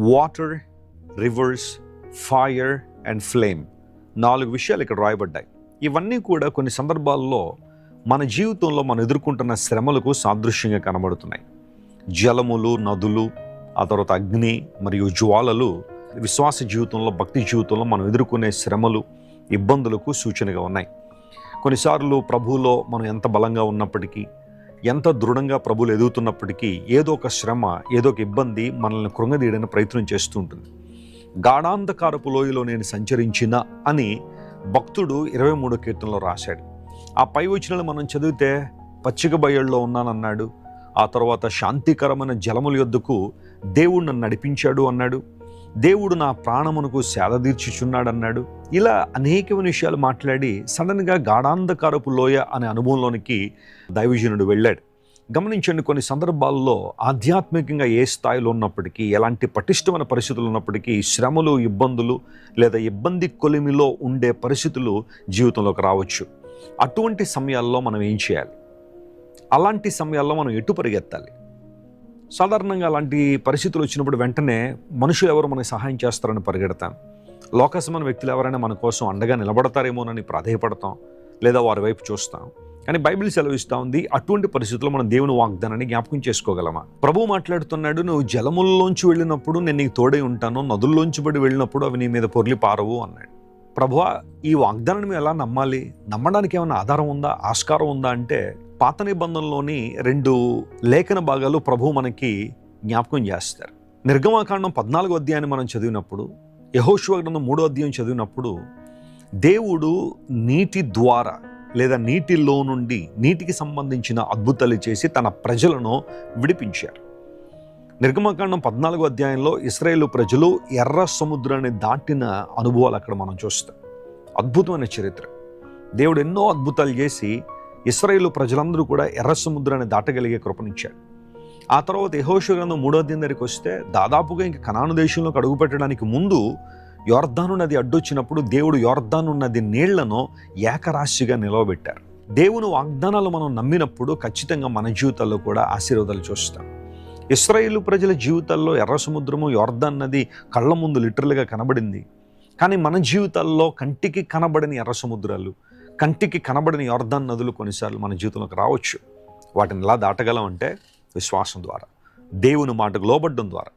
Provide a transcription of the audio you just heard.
Water, reverse, fire and flame. 4 విషయాలు ఇక్కడ రాయబడ్డాయి. ఇవన్నీ కూడా కొన్ని సందర్భాల్లో మన జీవితంలో మనం ఎదుర్కొంటున్న శ్రమలకు సాదృశ్యంగా కనబడుతున్నాయి. జలములు, నదులు, ఆ తర్వాత అగ్ని మరియు జ్వాలలు విశ్వాస జీవితంలో, భక్తి జీవితంలో మనం ఎదుర్కొనే శ్రమలు, ఇబ్బందులకు సూచనగా ఉన్నాయి. కొన్నిసార్లు ప్రభువులో మనం ఎంత బలంగా ఉన్నప్పటికీ, ఎంత దృఢంగా ప్రభువులు ఎదుగుతున్నప్పటికీ ఏదో ఒక శ్రమ, ఏదో ఒక ఇబ్బంది మనల్ని కృంగదీయడానికి ప్రయత్నం చేస్తూ ఉంటుంది. గాఢాంధకారపు లోయలో నేను సంచరించిన అని భక్తుడు 23వ కీర్తనలో రాశాడు. ఆ పై వచనాలు మనం చదివితే పచ్చిక బయళ్ళలో ఉన్నానన్నాడు. ఆ తర్వాత శాంతికరమైన జలముల యొద్దకు దేవుడు నన్ను నడిపించాడు అన్నాడు. దేవుడు నా ప్రాణమునకు సేద తీర్చుచున్నాడు అన్నాడు. ఇలా అనేక విషయాలు మాట్లాడి సడన్గా గాఢాంధకారపు లోయ అనే అనుభవంలోనికి దైవజనుడు వెళ్ళాడు. గమనించండి, కొన్ని సందర్భాల్లో ఆధ్యాత్మికంగా ఏ స్థాయిలో ఉన్నప్పటికీ, ఎలాంటి పటిష్టమైన పరిస్థితులు ఉన్నప్పటికీ శ్రమలు, ఇబ్బందులు లేదా ఇబ్బంది కొలిమిలో ఉండే పరిస్థితులు జీవితంలోకి రావచ్చు. అటువంటి సమయాల్లో మనం ఏం చేయాలి? అలాంటి సమయాల్లో మనం ఎటు పరిగెత్తాలి? సాధారణంగా అలాంటి పరిస్థితులు వచ్చినప్పుడు వెంటనే మనుషులు ఎవరు మనకి సహాయం చేస్తారని పరిగెడతాం. లోకసమైన వ్యక్తులు ఎవరైనా మన కోసం అండగా నిలబడతారేమోనని ప్రాధేయపడతాం, లేదా వారి వైపు చూస్తాం. కానీ బైబిల్ సెలవిస్తూ ఉంది, అటువంటి పరిస్థితుల్లో మనం దేవుని వాగ్దానాన్ని జ్ఞాపకం చేసుకోగలమా? ప్రభువు మాట్లాడుతున్నాడు, నువ్వు జలముల్లోంచి వెళ్ళినప్పుడు నేను నీకు తోడై ఉంటాను, నదుల్లోంచి పడి వెళ్ళినప్పుడు అవి నీ మీద పొర్లి పారవు అన్నాడు. ప్రభువా, ఈ వాగ్దానాన్ని మేము ఎలా నమ్మాలి? నమ్మడానికి ఏమైనా ఆధారం ఉందా, ఆస్కారం ఉందా అంటే పాత నిబంధనలోని 2 లేఖన భాగాలు ప్రభువు మనకి జ్ఞాపకం చేస్తారు. నిర్గమాకాండం 14వ అధ్యాయాన్ని మనం చదివినప్పుడు, యెహోషువ గ్రంథం 3వ అధ్యాయం చదివినప్పుడు దేవుడు నీటి ద్వారా లేదా నీటిలో నుండి నీటికి సంబంధించిన అద్భుతాలు చేసి తన ప్రజలను విడిపించారు. నిర్గమకాండం 14వ అధ్యాయంలో ఇశ్రాయేలు ప్రజలు ఎర్ర సముద్రాన్ని దాటిన అనుభవాలు అక్కడ మనం చూస్తాం. అద్భుతమైన చరిత్ర. దేవుడు ఎన్నో అద్భుతాలు చేసి ఇశ్రాయేలు ప్రజలందరూ కూడా ఎర్ర సముద్రాన్ని దాటగలిగే కృపనిచ్చాడు. ఆ తర్వాత యెహోషువ గ్రంథం 3వ అధ్యాయం దగ్గరికి వస్తే దాదాపుగా ఇంక కనాను దేశంలోకి అడుగుపెట్టడానికి ముందు యొర్దాను నది అడ్డొచ్చినప్పుడు దేవుడు యొర్దాను నది నీళ్లను ఏకరాశిగా నిలవబెట్టారు. దేవుని వాగ్దానాలు మనం నమ్మినప్పుడు ఖచ్చితంగా మన జీవితాల్లో కూడా ఆశీర్వాదాలు చూస్తాం. ఇశ్రాయేలు ప్రజల జీవితాల్లో ఎర్ర సముద్రము, యొర్దాను నది కళ్ళ ముందు లిటరల్గా కనబడింది. కానీ మన జీవితాల్లో కంటికి కనబడని ఎర్ర సముద్రాలు, కంటికి కనబడని యొర్దాను నదులు కొన్నిసార్లు మన జీవితంలోకి రావచ్చు. వాటిని ఎలా దాటగలం అంటే విశ్వాసం ద్వారా, దేవుని మాటకు లోబడ్డం ద్వారా.